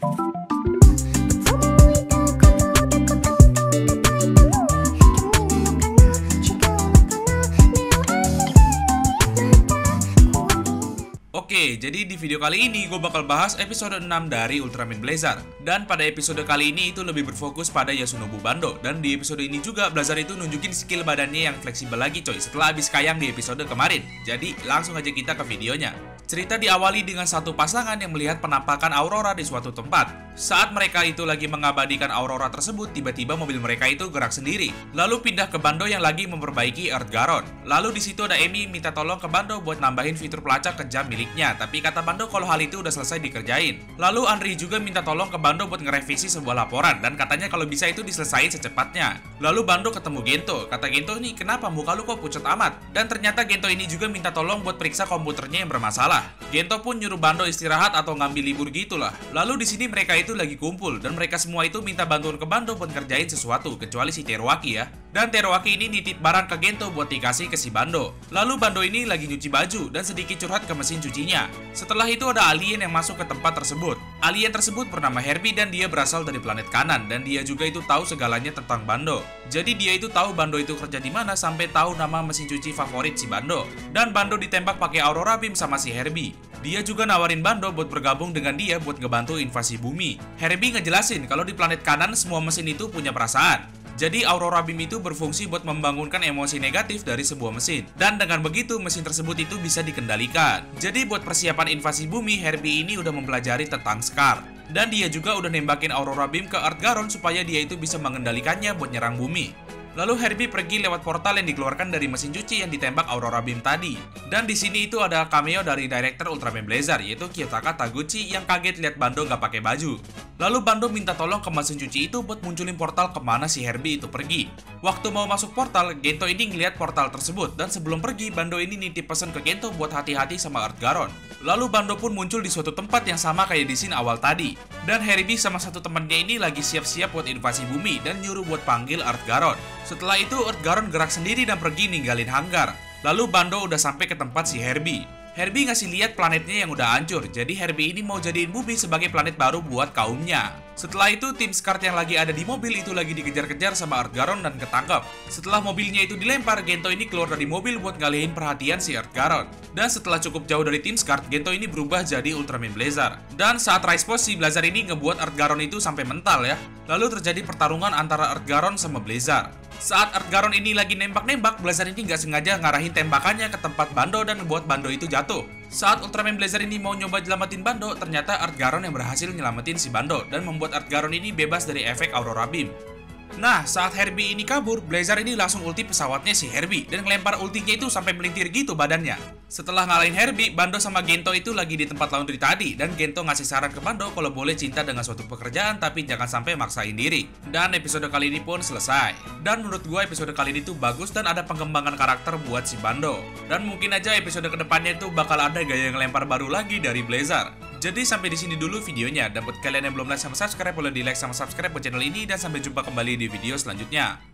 Oke, jadi di video kali ini gue bakal bahas episode 6 dari Ultraman Blazar. Dan pada episode kali ini itu lebih berfokus pada Yasunobу Bando. Dan di episode ini juga Blazar itu nunjukin skill badannya yang fleksibel lagi coy, setelah habis kayang di episode kemarin. Jadi langsung aja kita ke videonya. Cerita diawali dengan satu pasangan yang melihat penampakan Aurora di suatu tempat. Saat mereka itu lagi mengabadikan Aurora tersebut, tiba-tiba mobil mereka itu gerak sendiri. Lalu pindah ke Bando yang lagi memperbaiki Earth Garon. Lalu di situ ada Amy minta tolong ke Bando buat nambahin fitur pelacak kejam miliknya. Tapi kata Bando kalau hal itu udah selesai dikerjain. Lalu Anri juga minta tolong ke Bando buat ngerevisi sebuah laporan dan katanya kalau bisa itu diselesain secepatnya. Lalu Bando ketemu Gento. Kata Gento, nih kenapa muka lu kok pucat amat? Dan ternyata Gento ini juga minta tolong buat periksa komputernya yang bermasalah. Gento pun nyuruh Bando istirahat atau ngambil libur gitulah. Lalu di sini mereka itu lagi kumpul dan mereka semua itu minta bantuan ke Bando buat ngerjain sesuatu kecuali si Teruaki ya. Dan Teruaki ini nitip barang ke Gento buat dikasih ke si Bando. Lalu Bando ini lagi nyuci baju dan sedikit curhat ke mesin cucinya. Setelah itu ada alien yang masuk ke tempat tersebut. Alien tersebut bernama Herbie dan dia berasal dari planet kanan dan dia juga itu tahu segalanya tentang Bando. Jadi dia itu tahu Bando itu kerja di mana sampai tahu nama mesin cuci favorit si Bando. Dan Bando ditembak pakai Aurora Beam sama si Herbie. Dia juga nawarin Bando buat bergabung dengan dia buat ngebantu invasi bumi. Herbie ngejelasin kalau di planet kanan semua mesin itu punya perasaan. Jadi Aurora Beam itu berfungsi buat membangunkan emosi negatif dari sebuah mesin. Dan dengan begitu mesin tersebut itu bisa dikendalikan. Jadi buat persiapan invasi bumi, Herbie ini udah mempelajari tentang Scar. Dan dia juga udah nembakin Aurora Beam ke Earth Garon supaya dia itu bisa mengendalikannya buat nyerang bumi. Lalu Herbie pergi lewat portal yang dikeluarkan dari mesin cuci yang ditembak Aurora Beam tadi. Dan di sini itu ada cameo dari director Ultraman Blazar yaitu Kiyotaka Taguchi yang kaget lihat Bando gak pakai baju. Lalu Bando minta tolong ke mesin cuci itu buat munculin portal kemana si Herbie itu pergi. Waktu mau masuk portal, Gento ini ngeliat portal tersebut dan sebelum pergi Bando ini nitip pesan ke Gento buat hati-hati sama Earth Garon. Lalu Bando pun muncul di suatu tempat yang sama kayak di scene awal tadi. Dan Herbie sama satu temannya ini lagi siap-siap buat invasi bumi dan nyuruh buat panggil Earth Garon. Setelah itu Earth Garon gerak sendiri dan pergi ninggalin hanggar. Lalu Bando udah sampai ke tempat si Herbie. Herbie ngasih lihat planetnya yang udah hancur, jadi Herbie ini mau jadiin bumi sebagai planet baru buat kaumnya. Setelah itu tim Scar yang lagi ada di mobil itu lagi dikejar-kejar sama Earth Garon dan ketangkep. Setelah mobilnya itu dilempar, Gento ini keluar dari mobil buat ngalihin perhatian si Earth Garon. Dan setelah cukup jauh dari tim Scar, Gento ini berubah jadi Ultraman Blazar. Dan saat Rise Pose, si Blazar ini ngebuat Earth Garon itu sampai mental ya. Lalu terjadi pertarungan antara Earth Garon sama Blazar. Saat Earth Garon ini lagi nembak-nembak, Blazar ini nggak sengaja ngarahin tembakannya ke tempat Bando dan ngebuat Bando itu jatuh. Saat Ultraman Blazar ini mau nyoba nyelamatin Bando, ternyata Earth Garon yang berhasil nyelamatin si Bando dan membuat Earth Garon ini bebas dari efek Aurora Beam. Nah, saat Herbie ini kabur, Blazar ini langsung ulti pesawatnya si Herbie dan ngelempar ultinya itu sampai melintir gitu badannya. Setelah ngalahin Herbie, Bando sama Gento itu lagi di tempat laundry tadi dan Gento ngasih saran ke Bando kalau boleh cinta dengan suatu pekerjaan tapi jangan sampai maksain diri. Dan episode kali ini pun selesai. Dan menurut gue episode kali ini tuh bagus dan ada pengembangan karakter buat si Bando. Dan mungkin aja episode kedepannya itu bakal ada gaya ngelempar baru lagi dari Blazar. Jadi sampai di sini dulu videonya, dan buat kalian yang belum like sama subscribe, boleh di like sama subscribe buat channel ini, dan sampai jumpa kembali di video selanjutnya.